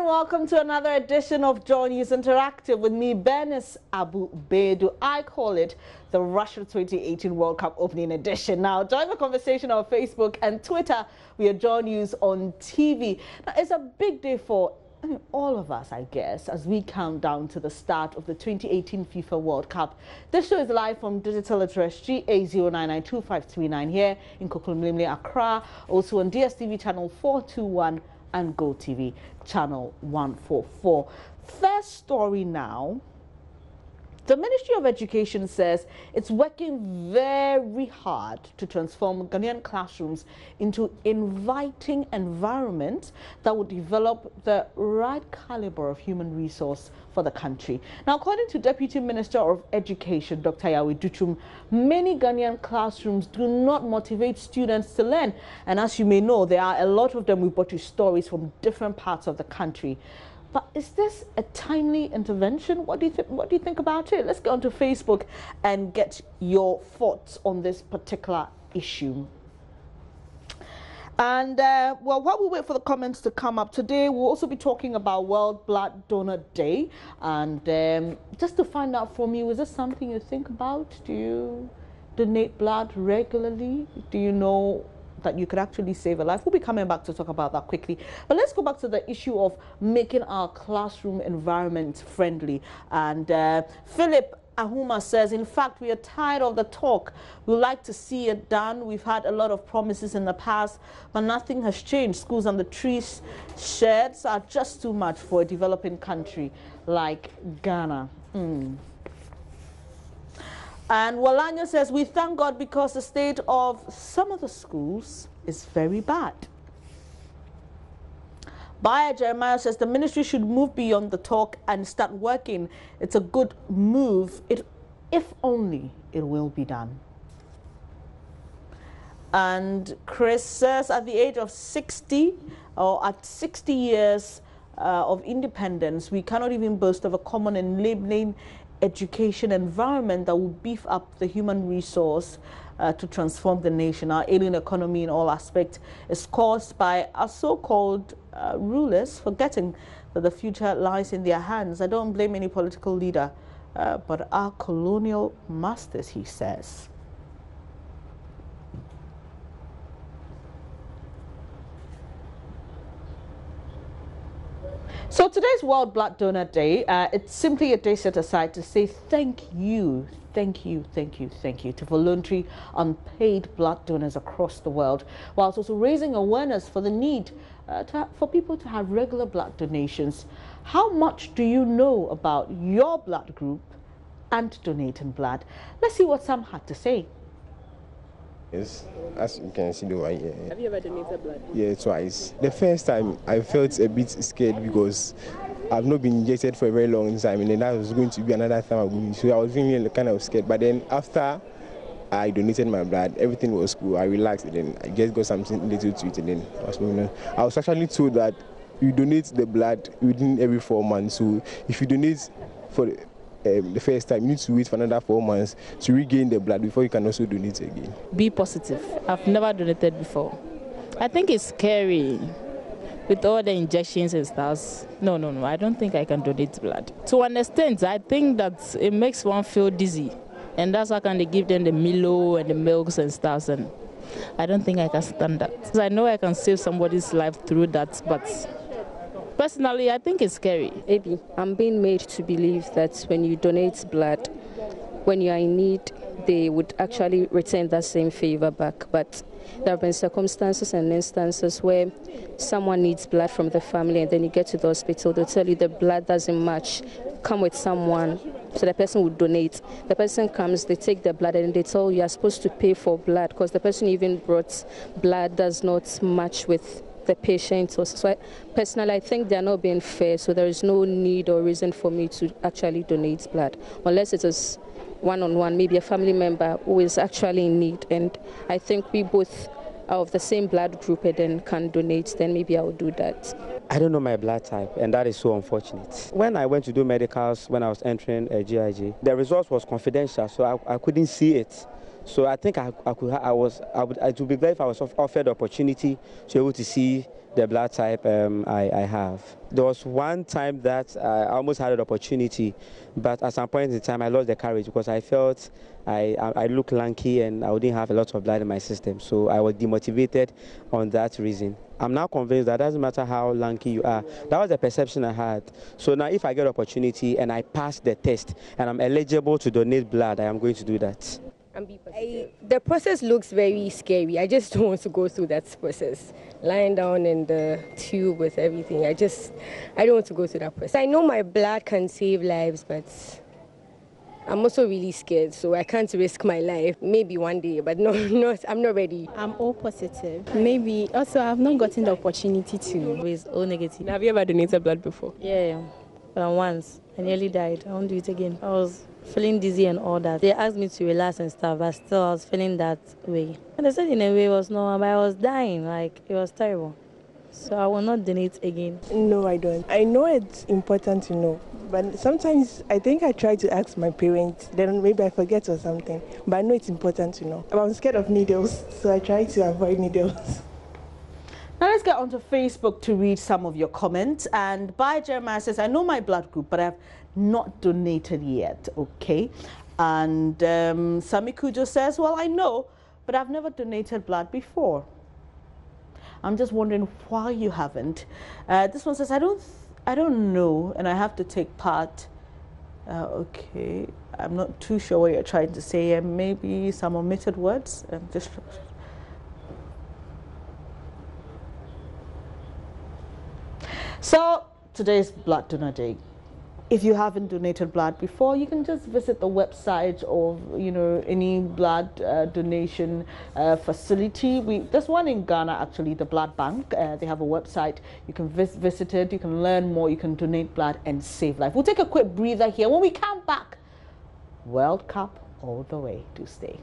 welcome to another edition of Joy News Interactive with me, Bernice Abu Bedu. I call it the Russia 2018 World Cup opening edition. Now, join the conversation on Facebook and Twitter. We are Joy News on TV. Now, it's a big day for all of us, I guess, as we count down to the start of the 2018 FIFA World Cup. This show is live from Digital Terrestrial A09925339 here in Kokulumlimle, Accra, also on DSTV channel 421 and GoTV channel 144. First story now. The Ministry of Education says it's working very hard to transform Ghanaian classrooms into inviting environments that would develop the right caliber of human resource for the country. Now, according to Deputy Minister of Education, Dr. Yawe Duchum, many Ghanaian classrooms do not motivate students to learn. And as you may know, there are a lot of them. We brought you stories from different parts of the country. But is this a timely intervention? What do you think about it? Let's go onto Facebook and get your thoughts on this particular issue. And well, while we wait for the comments to come up today, we'll also be talking about World Blood Donor Day. And just to find out from you, is this something you think about? Do you donate blood regularly? Do you know that you could actually save a life? We'll be coming back to talk about that quickly. But let's go back to the issue of making our classroom environment friendly. And Philip Ahuma says, in fact, we are tired of the talk. We'd like to see it done. We've had a lot of promises in the past, but nothing has changed. Schools on the trees, sheds are just too much for a developing country like Ghana. And Walanya says, we thank God because the state of some of the schools is very bad. Bayer Jeremiah says, the ministry should move beyond the talk and start working. It's a good move, if only it will be done. And Chris says, at the age of 60, or at 60 years of independence, we cannot even boast of a common enabling education environment that will beef up the human resource to transform the nation. Our ailing economy in all aspects is caused by our so-called rulers forgetting that the future lies in their hands. I don't blame any political leader, but our colonial masters, he says. So today's World Blood Donor Day, it's simply a day set aside to say thank you to voluntary unpaid blood donors across the world, whilst also raising awareness for the need for people to have regular blood donations. How much do you know about your blood group and donating blood? Let's see what Sam had to say. Yes, as you can see the one here. Have you ever donated blood? Yeah, twice. The first time I felt a bit scared because I've not been injected for a very long time, and then that was going to be another time I'm going. So I was really kind of scared. But then after I donated my blood, everything was cool. I relaxed, and then I just got something little to it, and then I was moving on. I was actually told that you donate the blood within every 4 months. So if you donate for the first time, you need to wait for another 4 months to regain the blood before you can also donate again. Be positive. I've never donated before. I think it's scary with all the injections and stuff. No, I don't think I can donate blood. To an extent, I think that it makes one feel dizzy, and that's why they give them the Milo and the milks and stuff, and I don't think I can stand that. I know I can save somebody's life through that, but personally, I think it's scary. Maybe I'm being made to believe that when you donate blood, when you are in need, they would actually return that same favor back. But there have been circumstances and instances where someone needs blood from the family, and then you get to the hospital, they'll tell you the blood doesn't match, come with someone, so the person would donate. The person comes, they take the blood, and they tell you are supposed to pay for blood because the person even brought blood does not match with the patient. So personally, I think they're not being fair, so there is no need or reason for me to actually donate blood, unless it is one-on-one, maybe a family member who is actually in need, and I think we both are of the same blood group and then can donate, then maybe I will do that. I don't know my blood type, and that is so unfortunate. When I went to do medicals, when I was entering GIG, the results was confidential, so I couldn't see it. So I think it would be great if I was offered the opportunity to be able to see the blood type I have. There was one time that I almost had an opportunity, but at some point in time I lost the courage because I felt I looked lanky and I wouldn't have a lot of blood in my system. So I was demotivated on that reason. I'm now convinced that it doesn't matter how lanky you are. That was the perception I had. So now if I get opportunity and I pass the test and I'm eligible to donate blood, I am going to do that. The process looks very scary. I just don't want to go through that process. Lying down in the tube with everything. I don't want to go through that process. I know my blood can save lives, but I'm also really scared, so I can't risk my life. Maybe one day, but I'm not ready. I'm O positive. Maybe also I've not gotten the opportunity to. With O negative. Have you ever donated blood before? Yeah, once. I nearly died. I won't do it again. I was feeling dizzy and all that. They asked me to relax and stuff, but still I was feeling that way. And they said in a way it was normal, but I was dying. Like, it was terrible. So I will not donate again. No, I don't. I know it's important to know, but sometimes I think I try to ask my parents, then maybe I forget or something. But I know it's important to know. I'm scared of needles, so I try to avoid needles. Now let's get onto Facebook to read some of your comments. And By Jeremiah says, I know my blood group, but I've not donated yet. Okay. And Sami Kujo says, well, I know, but I've never donated blood before. I'm just wondering why you haven't. This one says, I don't know, and I have to take part. Okay. I'm not too sure what you're trying to say. Maybe some omitted words. So today's Blood Donor Day. If you haven't donated blood before, you can just visit the website of any blood donation facility. There's one in Ghana actually, the Blood Bank. They have a website. You can visit it. You can learn more. You can donate blood and save life. We'll take a quick breather here. When we come back, World Cup all the way. Do stay.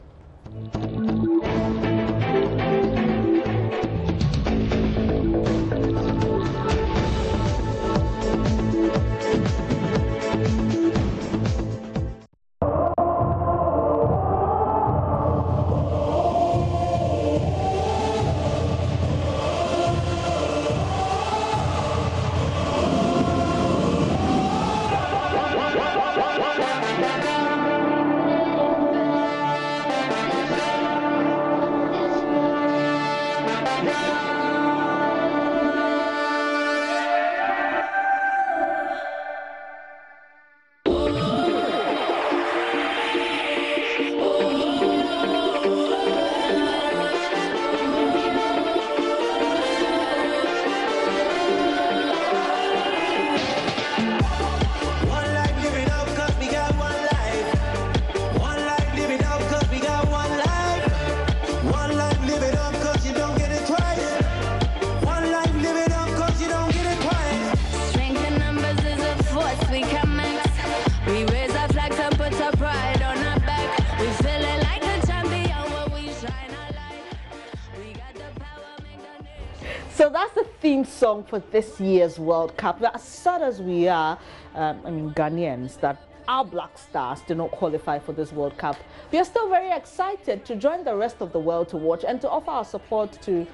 So that's the theme song for this year's World Cup. As sad as we are, Ghanaians, that our Black Stars did not qualify for this World Cup, we are still very excited to join the rest of the world to watch and to offer our support to,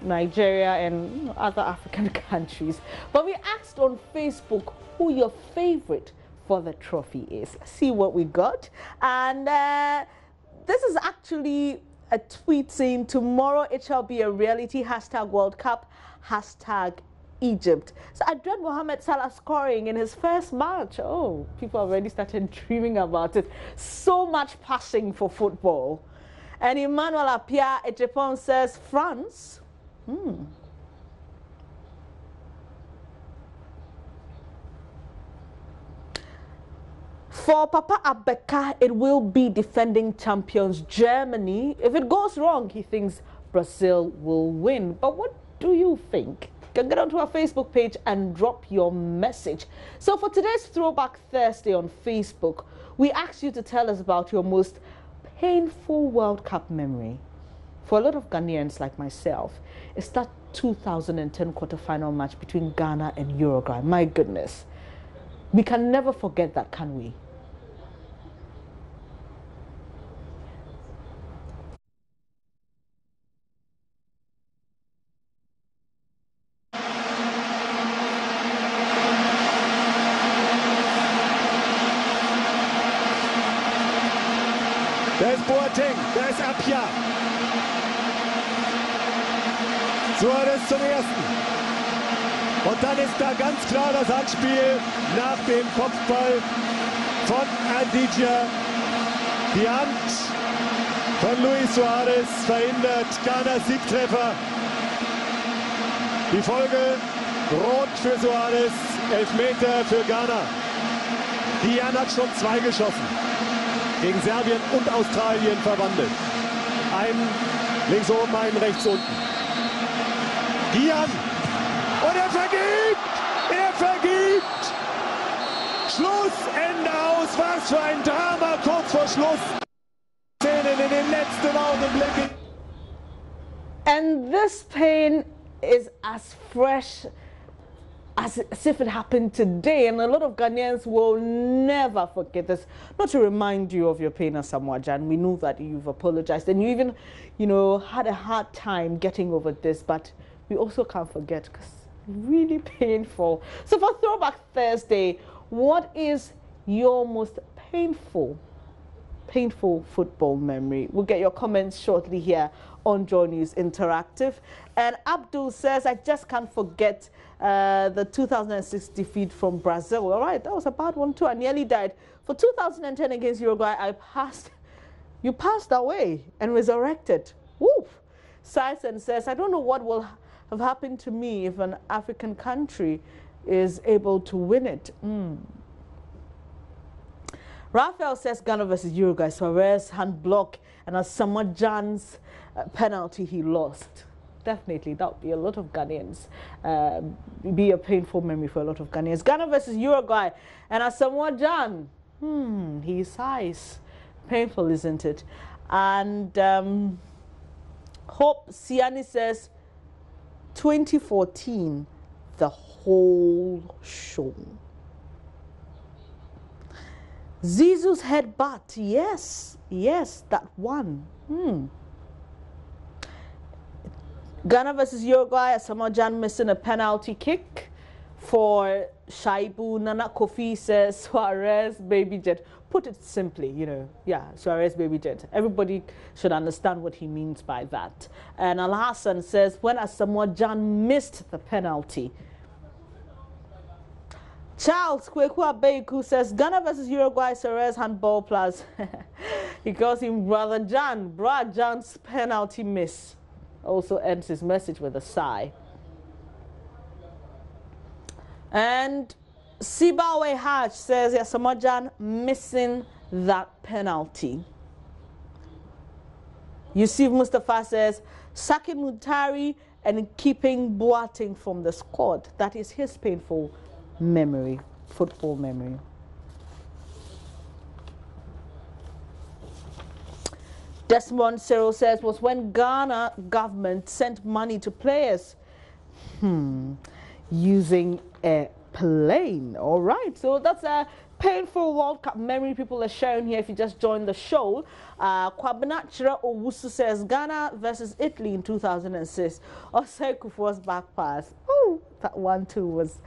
Nigeria and other African countries. But we asked on Facebook who your favorite for the trophy is. See what we got. And this is actually a tweet saying, tomorrow it shall be a reality, #World Cup, #Egypt. So Adred Mohamed Salah scoring in his first match. Oh, people already started dreaming about it. So much passing for football. And Emmanuel Apia Ejepon says, France. For Papa Abeka, it will be defending champions Germany. If it goes wrong, he thinks Brazil will win. But what do you think? You can get onto our Facebook page and drop your message. So for today's Throwback Thursday on Facebook, we asked you to tell us about your most painful World Cup memory. For a lot of Ghanaians like myself, it's that 2010 quarterfinal match between Ghana and Uruguay. My goodness. We can never forget that, can we? Da ist Boateng, da ist Apia. Suarez zum ersten. Und dann ist da ganz klar das Handspiel nach dem Kopfball von Adidja. Die Hand von Luis Suarez verhindert Ghanas Siegtreffer. Die Folge: Rot für Suarez, Elfmeter für Ghana. Gian hat schon 2 geschossen. Gegen Serbien und Australien verwandelt. Einen links oben, einen rechts unten. Gian. Und er vergibt! Er vergibt! Schlussende aus. Was für ein Drama kurz vor Schluss. Szenen in den letzten Augenblicken. And this pain is as fresh as if it happened today, and a lot of Ghanaians will never forget this. Not to remind you of your pain, Asamoah Gyan. We know that you've apologized and you even, had a hard time getting over this, but we also can't forget because really painful. So for Throwback Thursday, what is your most painful football memory? We'll get your comments shortly here on Joy News Interactive. And Abdul says, I just can't forget the 2006 defeat from Brazil. All right, that was a bad one too. I nearly died. For 2010 against Uruguay, you passed away and resurrected. Woof. Sison says, I don't know what will have happened to me if an African country is able to win it. Raphael says Ghana versus Uruguay, Suarez hand block, and Asamoah Gyan's penalty he lost. Definitely, that would be a lot of Ghanaians. Be a painful memory for a lot of Ghanaians. Ghana versus Uruguay, and Asamoah Gyan. He sighs. Painful, isn't it? And Hope Siani says 2014, the whole show. Zizou's headbutt, yes, that one. Ghana versus Uruguay, Asamoah Gyan missing a penalty kick for Shaibu. Nana Kofi says Suarez baby jet. Put it simply, Suarez baby jet. Everybody should understand what he means by that. And Al Hassan says when Asamoah Gyan missed the penalty. Charles Kweku Abeku says Ghana versus Uruguay, Suarez handball plus. He calls him Brother Gyan. Brother Gyan's penalty miss. Also ends his message with a sigh. And Sibawe Haj says Asamoah Gyan missing that penalty. Yusuf Mustafa says sacking Muntari and keeping Boateng from the squad. That is his painful memory, football memory. Desmond Cyril says was when Ghana government sent money to players using a plane. All right, so that's a painful World Cup memory people are sharing here if you just joined the show. Kwabinachira Owusu says Ghana versus Italy in 2006. Osei Kufuor's back pass. Oh, that one too was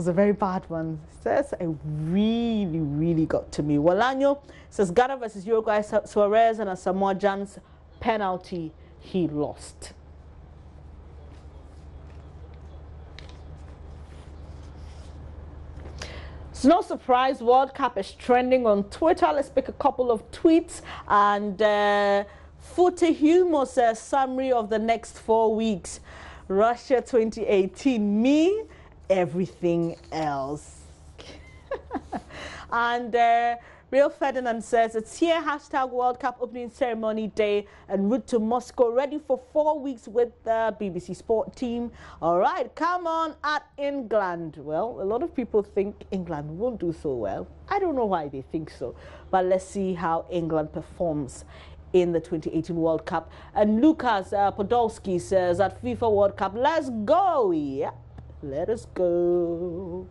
a very bad one. Says it really got to me. Walanyo says Ghana versus Uruguay, Suarez and Asamoah Gyan's penalty he lost. It's no surprise World Cup is trending on Twitter. Let's pick a couple of tweets. And Footy Humor says summary of the next 4 weeks. Russia 2018, me, everything else. And Real Ferdinand says it's here, hashtag World Cup opening ceremony day and route to Moscow, ready for 4 weeks with the BBC Sport team. All right, come on at England. Well, a lot of people think England won't do so well. I don't know why they think so, but let's see how England performs in the 2018 World Cup. And Lucas Podolski says at FIFA World Cup, let's go. Yeah, let us go.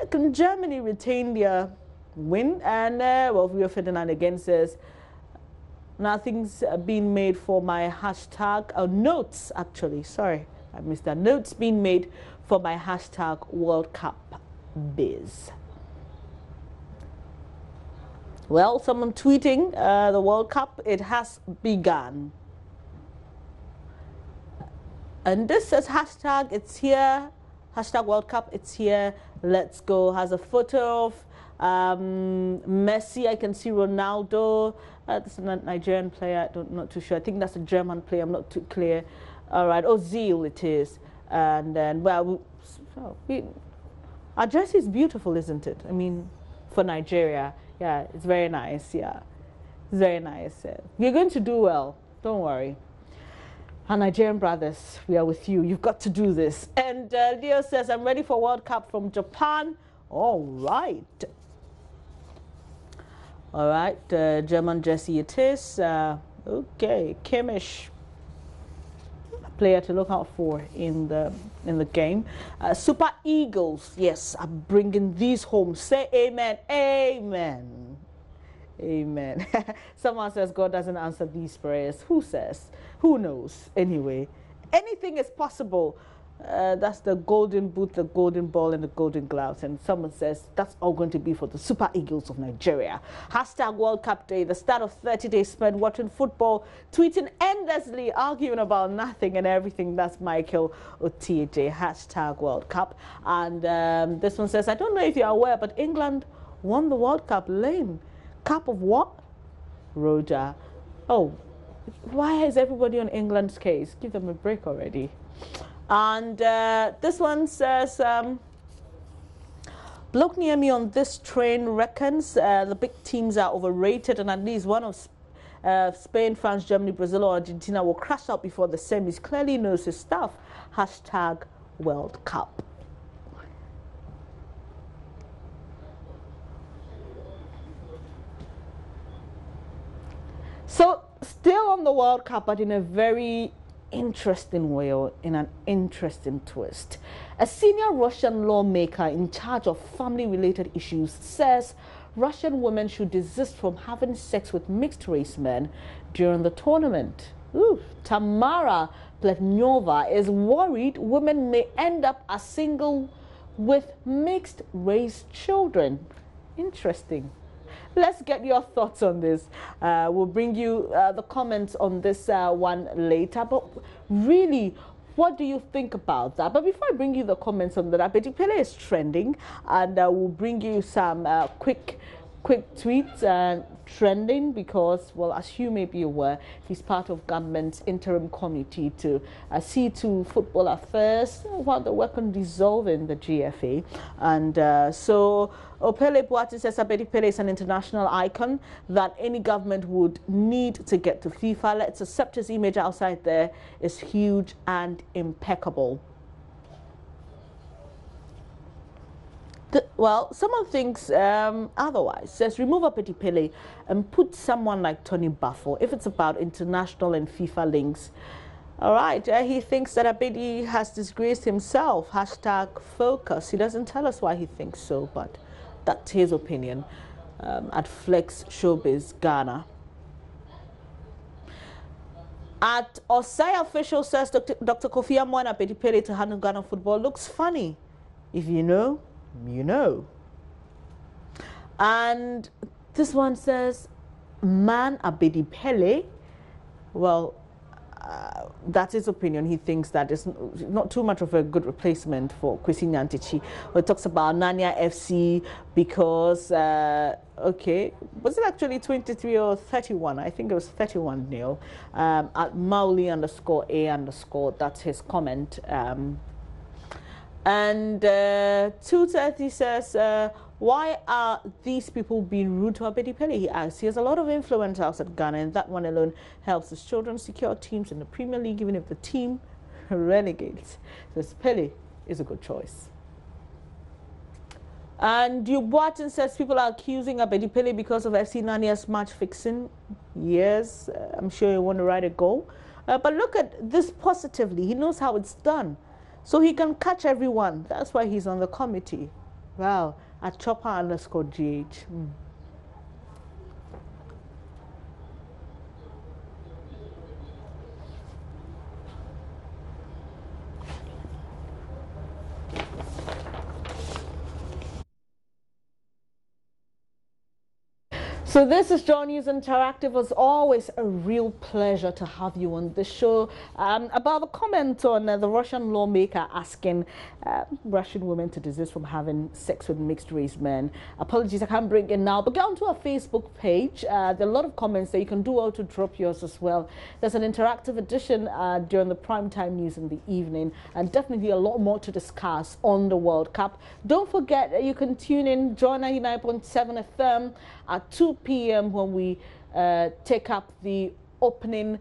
Can Germany retain their win? And Rio Ferdinand again says nothing's been made for my hashtag notes. Actually, sorry, I missed that. Notes being made for my hashtag World Cup biz. Well, someone tweeting the World Cup, it has begun. And this says hashtag, it's here. Hashtag World Cup, it's here. Let's go. Has a photo of Messi. I can see Ronaldo. This is a Nigerian player. I'm not too sure. I think that's a German player. I'm not too clear. All right. Ozil it is. And then, well, our jersey is beautiful, isn't it? I mean, for Nigeria. Yeah, it's very nice. Yeah, it's very nice. You're going to do well. Don't worry. Our Nigerian brothers, we are with you. You've got to do this. And Leo says, I'm ready for World Cup from Japan. All right. All right, German jersey it is. Okay, Kimmich, a player to look out for in the game. Super Eagles, yes, I'm bringing these home. Say amen, amen, amen. Someone says God doesn't answer these prayers. Who says? Who knows? Anyway, anything is possible. That's the golden boot, the golden ball, and the golden gloves. And someone says that's all going to be for the Super Eagles of Nigeria. Hashtag World Cup Day, the start of 30 days spent watching football, tweeting endlessly, arguing about nothing and everything. That's Michael Otieje. Hashtag World Cup. And this one says, I don't know if you're aware, but England won the World Cup. Lame. Cup of what? Roger. Oh, why is everybody on England's case? Give them a break already. And this one says, bloke near me on this train reckons the big teams are overrated and at least one of Spain, France, Germany, Brazil or Argentina will crash out before the semis. Clearly knows his stuff. Hashtag World Cup. So still on the World Cup, but in a very interesting way, or in an interesting twist. A senior Russian lawmaker in charge of family-related issues says Russian women should desist from having sex with mixed-race men during the tournament. Ooh, Tamara Pletnyova is worried women may end up as single with mixed-race children. Interesting. Let's get your thoughts on this. We'll bring you the comments on this one later. But really, what do you think about that? But before I bring you the comments on that, Abedi Pele is trending, and we'll bring you some quick tweets trending because, well, as you may be aware, he's part of government's interim committee to see to football affairs while they work on dissolving the GFA. And so Opele Boati says Abedi Pele is an international icon that any government would need to get to FIFA. Let's accept his image outside there is huge and impeccable. Well, someone thinks otherwise. Says remove Abedi Pele and put someone like Tony Buffo if it's about international and FIFA links. All right, he thinks that Abedi has disgraced himself. Hashtag focus. He doesn't tell us why he thinks so, but that's his opinion at Flex Showbiz Ghana. At Osai Official says Dr. Kofi Amwan Abedi Pele to handle Ghana football looks funny. If you know, you know. And this one says, man Abedi Pele, well, that's his opinion. He thinks that it's not too much of a good replacement for Kwesi Nyantakyi. He talks about Nanya FC because, okay, was it actually 23 or 31? I think it was 31-0. At Mauli_A_, that's his comment. And 230 says, why are these people being rude to Abedi Pele? He asks. He has a lot of influence outside Ghana, and that one alone helps his children secure teams in the Premier League, even if the team renegates. So Pele is a good choice. And Dubois says people are accusing Abedi Pele because of FC Nanya's match fixing. Yes, I'm sure you want to write a goal. But look at this positively. He knows how it's done. So he can catch everyone. That's why he's on the committee. Wow. At Chopper_GH. So this is Joy News Interactive. As always, a real pleasure to have you on the show. About the comment on the Russian lawmaker asking Russian women to desist from having sex with mixed-race men. Apologies, I can't bring it now, but get onto our Facebook page. There are a lot of comments there. You can do all to drop yours as well. There's an interactive edition during the primetime news in the evening, and definitely a lot more to discuss on the World Cup. Don't forget that you can tune in Joy 99.7 FM at 2 p.m. when we take up the opening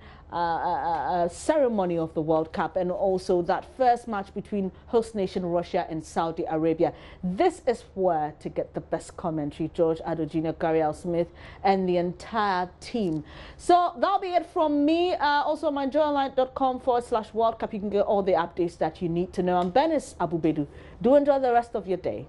ceremony of the World Cup, and also that first match between host nation Russia and Saudi Arabia. This is where to get the best commentary. George Adojina, Gary L. Smith, and the entire team. So that'll be it from me. Also, myjoyonline.com/World Cup. You can get all the updates that you need to know. I'm Bernice Abubedu. Do enjoy the rest of your day.